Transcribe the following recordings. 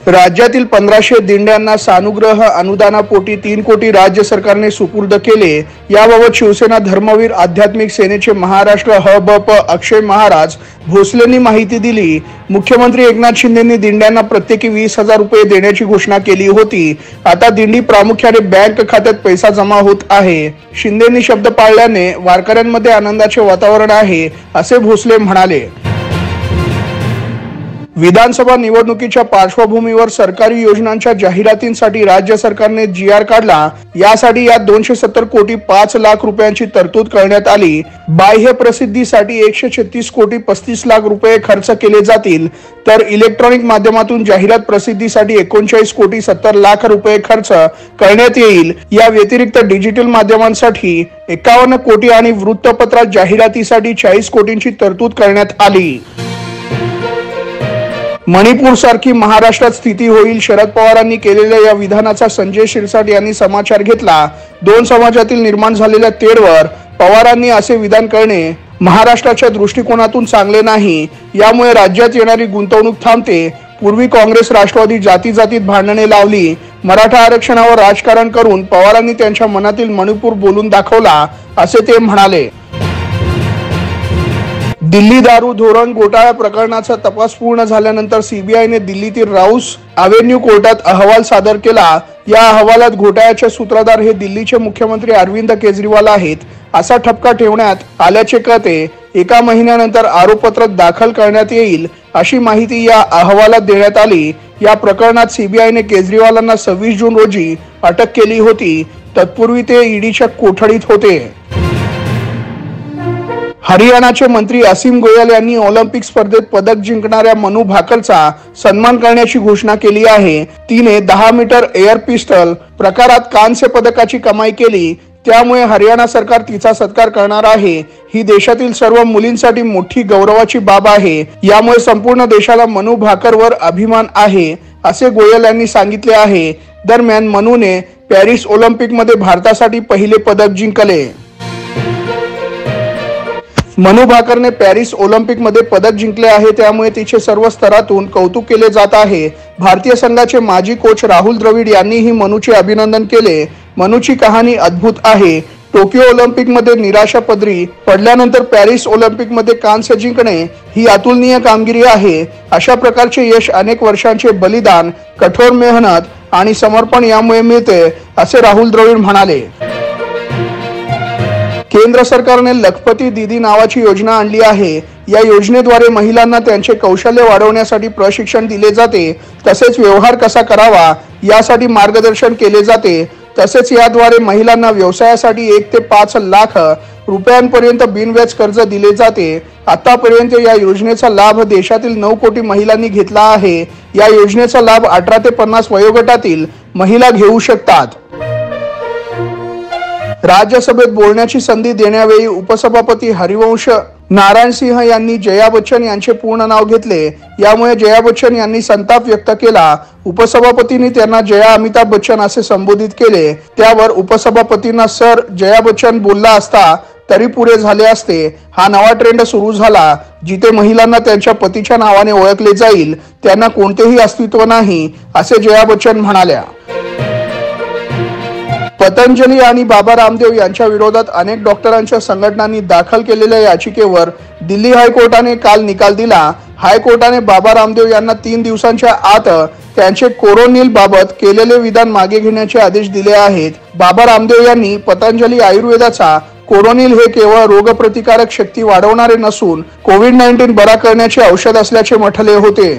राज्यातील 1500 दिंड्यांना सानुग्रह अनुदानापोटी 3 कोटी राज्य सरकारने सुपूर्द केले। याबाबत शिवसेना धर्मवीर आध्यात्मिक सेनेचे महाराष्ट्र हबप अक्षय महाराज भोसलेंनी माहिती दिली। मुख्यमंत्री एकनाथ शिंदेंनी दिंड्यांना प्रत्येकी 20,000 रुपये देण्याची घोषणा केली होती। आता दिंडी प्रामुख्याने बँक खात्यात पैसा जमा होत आहे। शिंदेंनी शब्द पाळल्याने वारकऱ्यांमध्ये आनंदाचे वातावरण आहे, असे भोसले म्हणाले। विधानसभा निवडणुकीच्या पार्श्वभूमीवर सरकारी योजनांच्या जाहिरातींसाठी राज्य सरकारने GR काढला। यासाठी यात 270 कोटी 5 लाख रुपयांची तरतूद करण्यात आली। बाह्य प्रसिद्धीसाठी 136 कोटी 35 लाख रुपये खर्च केले जातील, तर इलेक्ट्रॉनिक माध्यमातून जाहिरात प्रसिद्धीसाठी 39 कोटी 70 लाख रुपये खर्च करण्यात येईल। या व्यतिरिक्त डिजिटल माध्यमांसाठी 51 कोटी आणि वृत्तपत्रात जाहिरातीसाठी 40 कोटींची तरतूद करण्यात आली। मणिपूर सारखी महाराष्ट्रात स्थिती होईल, शरद पवारांनी केलेल्या या विधानाचा संजय शिरसाट यांनी समाचार घेतला। 2 समाजातील निर्माण झालेल्या तेढवर पवारांनी असे विधान करणे महाराष्ट्राच्या दृष्टिकोनातून चांगले नाही। यामुळे राज्यात येणारी गुंतवणूक थांबते। पूर्वी काँग्रेस राष्ट्रवादी जातीजातीत भांडणे लावली, मराठा आरक्षणावर राजकारण करून पवारांनी त्यांच्या मनातील मणिपूर बोलून दाखवला, असे ते म्हणाले। दिल्ली दारू धोरण घोटाळा प्रकरणाचा तपास पूर्ण झाल्यानंतर सीबीआयने दिल्लीतील राऊस अव्हेन्यू कोर्टात अहवाल सादर केला। या अहवालात घोटाळ्याचे सूत्रधार हे दिल्लीचे मुख्यमंत्री अरविंद केजरीवाल आहेत, असा ठपका ठेवण्यात आल्याचे कळते। 1 महिन्यानंतर आरोपपत्र दाखल करण्यात येईल, अशी माहिती या अहवालात देण्यात आली। या प्रकरणात सीबीआयने केजरीवालांना 26 जून रोजी अटक केली होती। तत्पूर्वी ते ईडीच्या कोठडीत होते। हरियाणाचे मंत्री असीम गोयल यांनी ऑलिम्पिक स्पर्धेत पदक जिंकणाऱ्या मनू भाकरचा सन्मान करण्याची घोषणा केली आहे। तिने 10 मीटर एअर पिस्टल प्रकारात कांस्य पदकाची कमाई केली, त्यामुळे हरियाणा सरकार तिचा सत्कार करणार आहे। ही देशातील सर्व मुलींसाठी मोठी गौरवाची बाब आहे। यामुळे संपूर्ण देशाला मनू भाकरवर अभिमान आहे, असे गोयल यांनी सांगितले आहे। दरम्यान मनूने पॅरिस ऑलिम्पिकमध्ये भारतासाठी पहिले पदक जिंकले। मनू भाकरने पॅरिस ऑलिम्पिकमध्ये पदक जिंकले आहे, त्यामुळे तिचे सर्व स्तरातून कौतुक केले जात आहे। भारतीय संघाचे माजी कोच राहुल द्रविड यांनीही मनूचे अभिनंदन केले। मनूची कहाणी अद्भुत आहे। टोकियो ऑलिम्पिकमध्ये निराशा पदरी पडल्यानंतर पॅरिस ऑलिम्पिकमध्ये कांस्य जिंकणे ही अतुलनीय कामगिरी आहे। अशा प्रकारचे यश अनेक वर्षांचे बलिदान, कठोर मेहनत आणि समर्पण यामुळे मिळते, असे राहुल द्रविड म्हणाले। केंद्र सरकारने लखपती दीदी नावाची योजना आणली आहे। या योजनेद्वारे महिलांना त्यांचे कौशल्य वाढवण्यासाठी प्रशिक्षण दिले जाते, तसेच व्यवहार कसा करावा यासाठी मार्गदर्शन केले जाते। तसेच याद्वारे महिलांना व्यवसायासाठी 1 ते 5 लाख रुपयांपर्यंत बिनव्याज कर्ज दिले जाते। आतापर्यंत या योजनेचा लाभ देशातील 9 कोटी महिलांनी घेतला आहे। या योजनेचा लाभ 18 ते 50 वयोगटातील महिला घेऊ शकतात। राज्यसभेत बोलण्याची संधी देण्यावेळी उपसभापती हरिवंश नारायण सिंह यांनी जया बच्चन यांचे पूर्ण नाव घेतले। यामुळे जया बच्चन यांनी संताप व्यक्त केला। उपसभापतींनी त्यांना जया अमिताभ बच्चन असे संबोधित केले। त्यावर उपसभापतींना सर जया बच्चन बोलला असता तरी पुरे झाले असते। हा नवा ट्रेंड सुरू झाला, जिथे महिलांना त्यांच्या पतीच्या नावाने ओळखले जाईल, त्यांना कोणतेही अस्तित्व नाही, असे जया बच्चन म्हणाल्या। पतंजली आणि बाबा रामदेव यांच्या विरोधात अनेक डॉक्टरांच्या संघटनांनी दाखल केलेल्या याचिकेवर दिल्ली हायकोर्टाने काल निकाल दिला। हायकोर्टाने बाबा रामदेव यांना 3 दिवसांच्या आत त्यांचे कोरोनिल बाबत केलेले विधान मागे घेण्याचे आदेश दिले आहेत। बाबा रामदेव यांनी पतंजली आयुर्वेदाचा कोरोनिल हे केवळ रोगप्रतिकारक शक्ती वाढवणारे नसून कोविड-19 बरा करण्याचे औषध असल्याचे म्हटले होते।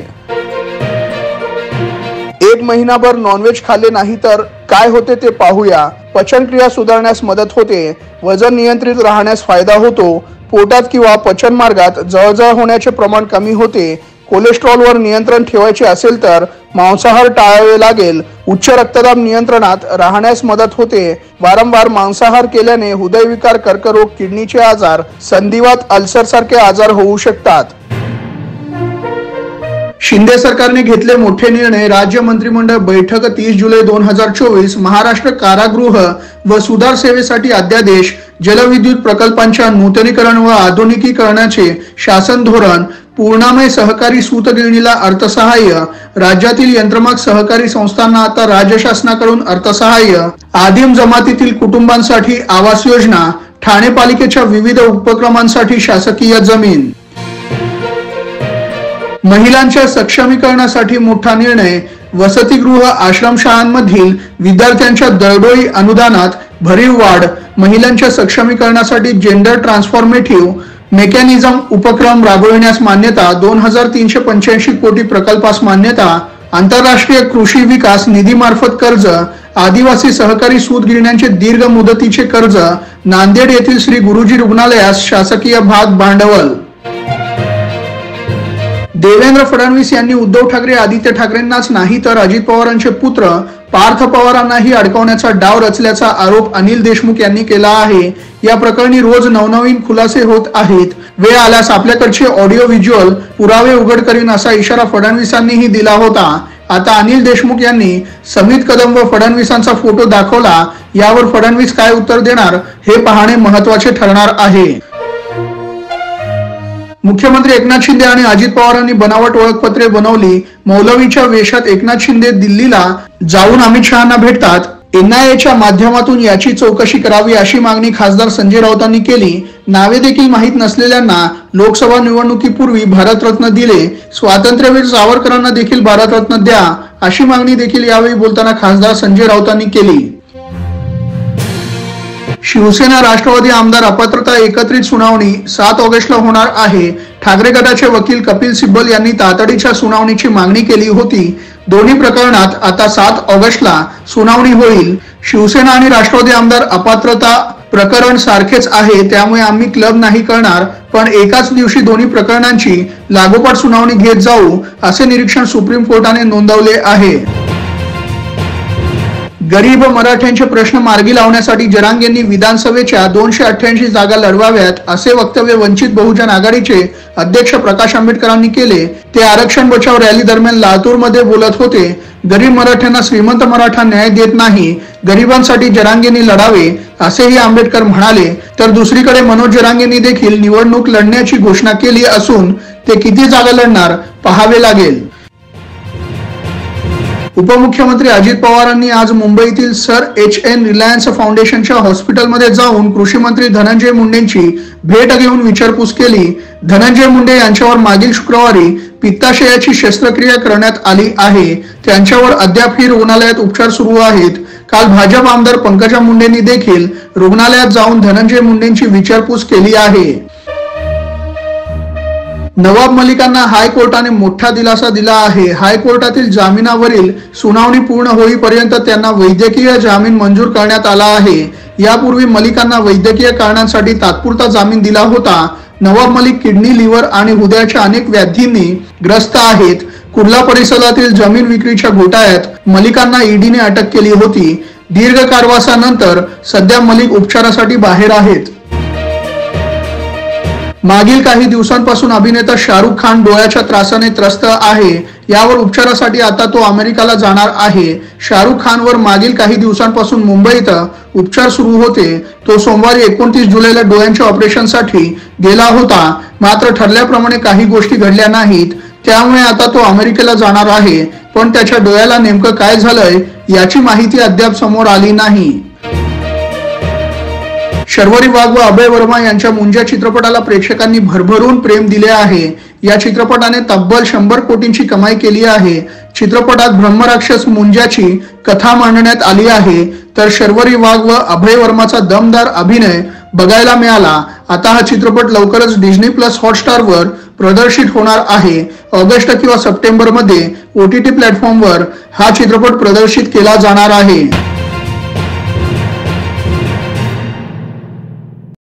1 महिनाभर नॉनव्हेज खाल्ले नाही तर काय होते ते पाहूया। पचनक्रिया सुधारण्यास मदत होते, वजन नियंत्रित राहण्यास फायदा होतो, पोटात किंवा पचन मार्गात जळजळ होण्याचे प्रमाण कमी होते, कोलेस्ट्रॉलवर नियंत्रण ठेवायचे असेल तर मांसाहार टाळावे लागेल, उच्च रक्तदाब नियंत्रणात राहण्यास मदत होते, वारंवार मांसाहार केल्याने हृदयविकार, कर्करोग, किडनीचे आजार, संधिवात, अल्सर सारखे आजार होऊ शकतात। शिंदे सरकारने घेतले मोठे निर्णय। राज्य मंत्रिमंडळ बैठक 30 जुलै 2024। महाराष्ट्र कारागृह व सुधार सेवेसाठी अध्यादेश जलविद्युत प्रकल्पांच्या नूतनीकरण व आधुनिकीकरणाचे शासन धोरण, पूर्णामय सहकारी सूतगिरणीला अर्थसहाय्य, राज्यातील यंत्रमाग सहकारी संस्थांना आता राज्य शासनाकडून अर्थसहाय्य, आदिम जमातीतील कुटुंबांसाठी आवास योजना, ठाणे पालिकेच्या विविध उपक्रमांसाठी शासकीय जमीन. महिलांच्या सक्षमीकरणासाठी मोठा निर्णय, वसतिगृह आश्रमशाळांमधील विद्यार्थ्यांच्या दरडोई अनुदानात भरीव वाढ, महिलांच्या सक्षमीकरणासाठी जेंडर ट्रान्सफॉर्मेटिव्ह मेकॅनिझम उपक्रम राबविण्यास मान्यता, 2385 कोटी प्रकल्पास मान्यता, आंतरराष्ट्रीय कृषी विकास निधीमार्फत कर्ज, आदिवासी सहकारी सूतगिरण्यांचे दीर्घ मुदतीचे कर्ज, नांदेड येथील श्री गुरुजी रुग्णालयास शासकीय भाग भांडवल. देवेंद्र फडणवीस यांनी उद्धव ठाकरे आदित्य ठाकरेंनाच नाही तर अजित पवारांचे पुत्र पार्थ पवारांनाही अडकवण्याचा डाव रचल्याचा आरोप अनिल देशमुख यांनी केला आहे. या प्रकरणी रोज नवनवीन खुलासे होत आहेत. वेळ आल्यास आपल्याकडचे ऑडिओ व्हिज्युअल पुरावे उघड करीन असा इशारा फडणवीसांनीही दिला होता. आता अनिल देशमुख यांनी समित कदम व फडणवीसांचा फोटो दाखवला. यावर फडणवीस काय उत्तर देणार हे पाहणे महत्त्वाचे ठरणार आहे. मुख्यमंत्री एकनाथ शिंदे आणि अजित पवारांनी बनावट ओळखपत्रे बनवली. मौलवीच्या वेशात एकनाथ शिंदे दिल्लीला जाऊन अमित शहांना भेटतात. NIAच्या माध्यमातून याची चौकशी करावी अशी मागणी खासदार संजय राऊतांनी केली. नावे देखील माहीत नसलेल्यांना लोकसभा निवडणुकीपूर्वी भारतरत्न दिले. स्वातंत्र्यवीर सावरकरांना देखील भारतरत्न द्या अशी मागणी देखील यावेळी बोलताना खासदार संजय राऊतांनी केली. शिवसेना राष्ट्रवादी आमदार अपात्रता एकत्रित सुनावणी 7 ऑगस्टला होणार आहे. ठाकरे गटाचे वकील कपिल सिब्बल यांनी तातडीच्या सुनावणीची मागणी केली होती. दोन्ही प्रकरणात आता 7 ऑगस्टला सुनावणी होईल. शिवसेना आणि राष्ट्रवादी आमदार अपात्रता प्रकरण सारखेच आहे, त्यामुळे आम्ही क्लब नाही करणार, पण एकाच दिवशी दोन्ही प्रकरणांची लागोपाठ सुनावणी घेत जाऊ असे निरीक्षण सुप्रीम कोर्टाने नोंदवले आहे. गरीब मराठ्यांचे प्रश्न मार्गी लावण्यासाठी जरांगेंनी विधानसभेच्या 288 जागा लढवाव्यात असे वक्तव्य वंचित बहुजन आघाडीचे अध्यक्ष प्रकाश आंबेडकरांनी केले. ते आरक्षण बचाव रॅली दरम्यान लातूरमध्ये बोलत होते. गरीब मराठ्यांना श्रीमंत मराठा न्याय देत नाही, गरिबांसाठी जरांगेंनी लढावे असेही आंबेडकर म्हणाले. तर दुसरीकडे मनोज जरांगेंनी देखील निवडणूक लढण्याची घोषणा केली असून ते किती जागा लढणार पाहावे लागेल. उपमुख्यमंत्री अजित पवारांनी आज मुंबईतील सर HN रिलायन्स फाउंडेशनच्या हॉस्पिटलमध्ये जाऊन कृषी मंत्री धनंजय मुंडेंची भेट घेऊन विचारपूस केली. धनंजय मुंडे यांच्यावर मागील शुक्रवारी पित्ताशयाची शस्त्रक्रिया करण्यात आली आहे. त्यांच्यावर अद्यापही रुग्णालयात उपचार सुरू आहेत. काल भाजप आमदार पंकजा मुंडेंनी देखील रुग्णालयात जाऊन धनंजय मुंडेंची विचारपूस केली आहे. नवाब मलिकांना हायकोर्टाने मोठा दिलासा दिला आहे. हायकोर्टातील जामिनावरील सुनावणी पूर्ण होईपर्यंत त्यांना वैद्यकीय जामीन मंजूर करण्यात आला आहे. यापूर्वी मलिकांना वैद्यकीय कारणांसाठी तात्पुरता जामीन दिला होता. नवाब मलिक किडनी, लिव्हर आणि हृदयाच्या अनेक व्याधींनी ग्रस्त आहेत. कुर्ला परिसरातील जमीन विक्रीच्या घोटाळ्यात मलिकांना ईडीने अटक केली होती. दीर्घ कारवासानंतर सध्या मलिक उपचारासाठी बाहेर आहेत. मागील काही दिवसांपासून अभिनेता शाहरुख खान डोळ्याच्या त्रासाने त्रस्त आहे. यावर उपचारासाठी आता तो अमेरिकेला जाणार आहे. शाहरुख खानवर मागील काही दिवसांपासून मुंबईत उपचार सुरू होते. तो सोमवारी 29 जुलैला डोळ्यांच्या ऑपरेशनसाठी गेला होता. मात्र ठरल्याप्रमाणे काही गोष्टी घडल्या नाहीत. त्यामुळे आता तो अमेरिकेला जाणार आहे. पण त्याच्या डोळ्याला नेमकं काय झालंय याची माहिती अद्याप समोर आली नाही. शर्वरी वाघ व अभय वर्मा यांच्या मुंजा चित्रपटाला प्रेक्षकांनी भरभरून प्रेम दिले आहे. या चित्रपटाने तब्बल 100 कोटींची कमाई केली आहे. चित्रपटात ब्रह्मराक्षस मुंजाची कथा मांडण्यात आली आहे. तर शर्वरी वाघ व अभय वर्माचा दमदार अभिनय बघायला मिळाला. आता हा चित्रपट लवकरच Disney+ हॉटस्टारवर प्रदर्शित होणार आहे. ऑगस्ट किंवा सप्टेंबर मध्ये OTT प्लॅटफॉर्मवर हा चित्रपट प्रदर्शित केला जाणार आहे.